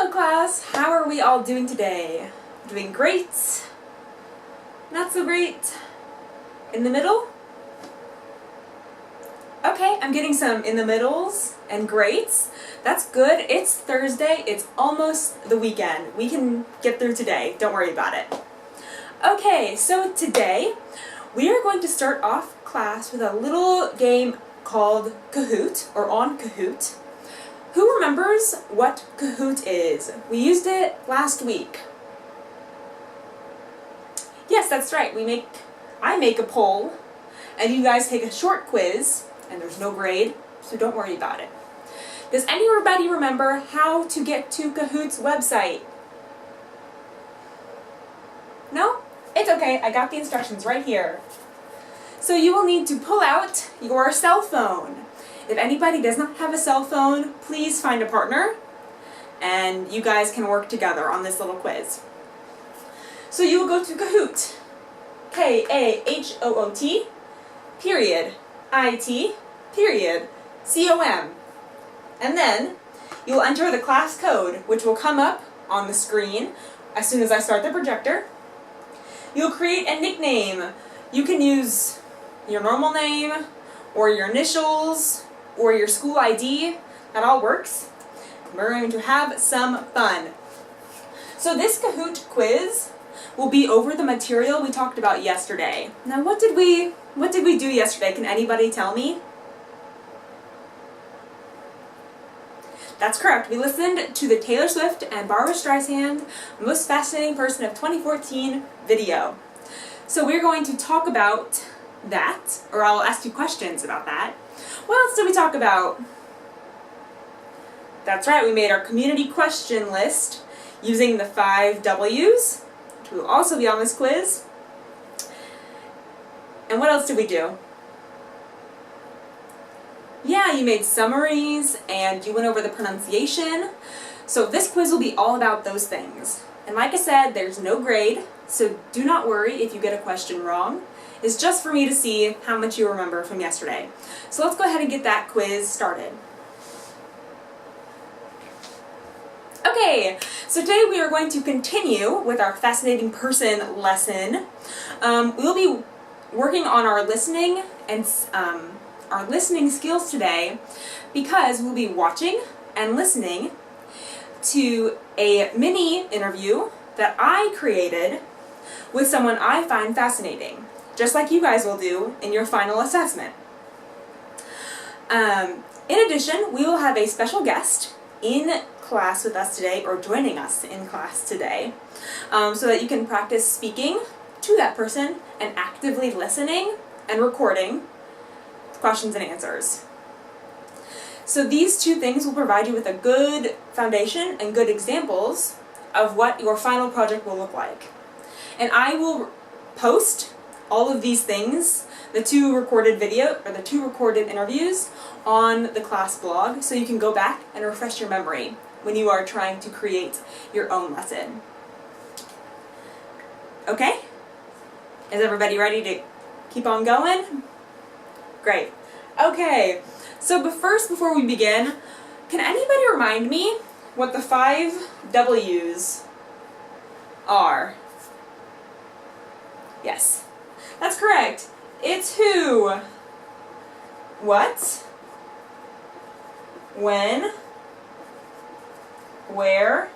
Hello class, how are we all doing today? Doing great? Not so great? In the middle? Okay, I'm getting some in the middles and greats. That's good. It's Thursday, it's almost the weekend. We can get through today, don't worry about it. Okay, so today we are going to start off class with a little game called Kahoot, or on Kahoot. Who remembers what Kahoot is? We used it last week. Yes, that's right. I make a poll, and you guys take a short quiz, and there's no grade, so don't worry about it. Does anybody remember how to get to Kahoot's website? No? It's okay, I got the instructions right here. So you will need to pull out your cell phone. If anybody does not have a cell phone, please find a partner, and you guys can work together on this little quiz. So you will go to Kahoot, K-A-H-O-O-T, period, I-T, period, C-O-M. And then you will enter the class code, which will come up on the screen as soon as I start the projector. You'll create a nickname. You can use your normal name, or your initials, or your school ID. That all works. We're going to have some fun. So this Kahoot quiz will be over the material we talked about yesterday. Now what did we do yesterday? Can anybody tell me? That's correct. We listened to the Taylor Swift and Barbra Streisand Most Fascinating Person of 2014 video. So we're going to talk about that, or I'll ask you questions about that. What else did we talk about? That's right, we made our community question list using the 5 W's, which will also be on this quiz. And what else did we do? Yeah, you made summaries and you went over the pronunciation. So this quiz will be all about those things. And like I said, there's no grade, so do not worry if you get a question wrong. It's just for me to see how much you remember from yesterday. So let's go ahead and get that quiz started. Okay, so today we are going to continue with our fascinating person lesson. We'll be working on our listening and our listening skills today because we'll be watching and listening to a mini interview that I created with someone I find fascinating, just like you guys will do in your final assessment. In addition, we will have a special guest in class with us today, or joining us in class today, so that you can practice speaking to that person and actively listening and recording questions and answers. So these two things will provide you with a good foundation and good examples of what your final project will look like. And I will post all of these things, the 2 recorded interviews, on the class blog, so you can go back and refresh your memory when you are trying to create your own lesson. Okay? Is everybody ready to keep on going? Great. Okay, so before we begin, can anybody remind me what the 5 W's are? Yes. That's correct. It's who, what, when, where,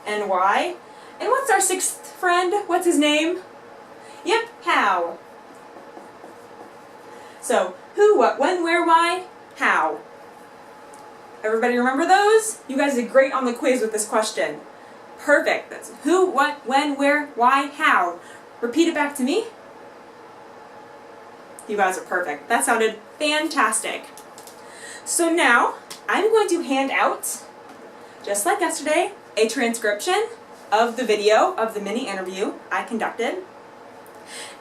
and why. And what's our 6th friend? What's his name? Yep, how. So, who, what, when, where, why, how. Everybody remember those? You guys did great on the quiz with this question. Perfect. That's who, what, when, where, why, how. Repeat it back to me. You guys are perfect. That sounded fantastic. So now, I'm going to hand out, just like yesterday, a transcription of the video of the mini interview I conducted.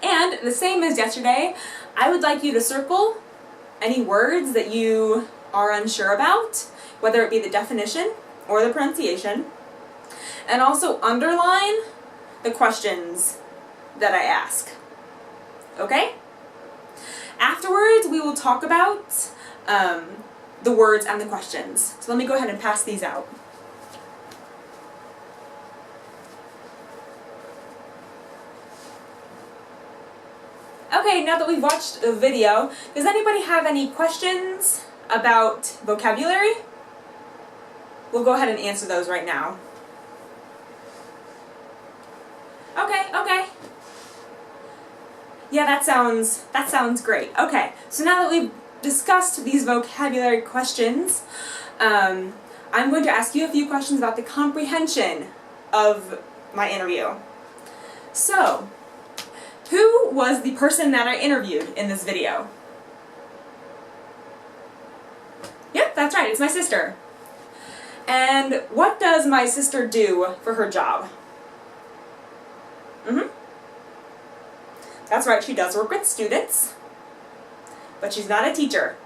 And the same as yesterday, I would like you to circle any words that you are unsure about, whether it be the definition or the pronunciation, and also underline the questions that I ask. Okay? Afterwards, we will talk about the words and the questions. So let me go ahead and pass these out. Okay, now that we've watched the video, does anybody have any questions about vocabulary? We'll go ahead and answer those right now. Okay. Yeah, that sounds great. Okay, so now that we've discussed these vocabulary questions, I'm going to ask you a few questions about the comprehension of my interview. So, who was the person that I interviewed in this video? Yep, that's right, it's my sister. And what does my sister do for her job? That's right, she does work with students, but she's not a teacher.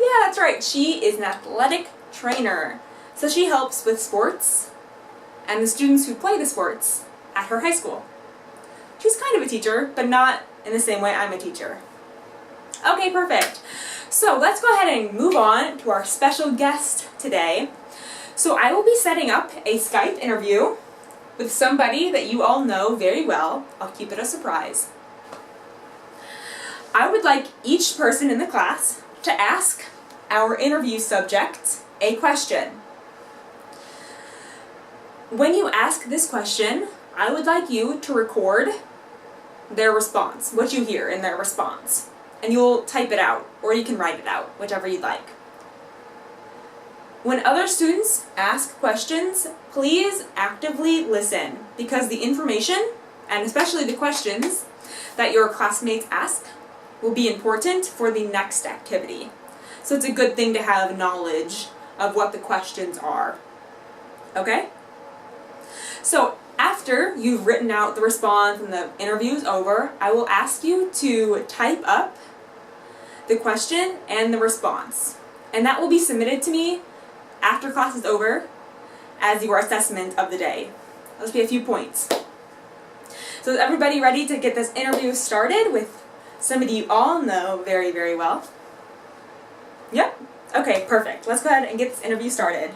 Yeah, that's right, she is an athletic trainer. So she helps with sports and the students who play the sports at her high school. She's kind of a teacher, but not in the same way I'm a teacher. Okay, perfect. So let's go ahead and move on to our special guest today. So I will be setting up a Skype interview with somebody that you all know very well. I'll keep it a surprise. I would like each person in the class to ask our interview subject a question. When you ask this question, I would like you to record their response, what you hear in their response. And you'll type it out, or you can write it out, whichever you'd like. When other students ask questions, please actively listen, because the information, and especially the questions, that your classmates ask will be important for the next activity. So it's a good thing to have knowledge of what the questions are. Okay? So after you've written out the response and the interview's over, I will ask you to type up the question and the response. And that will be submitted to me after class is over as your assessment of the day. That'll be a few points. So is everybody ready to get this interview started with somebody you all know very, very well? Yep? Okay, perfect. Let's go ahead and get this interview started.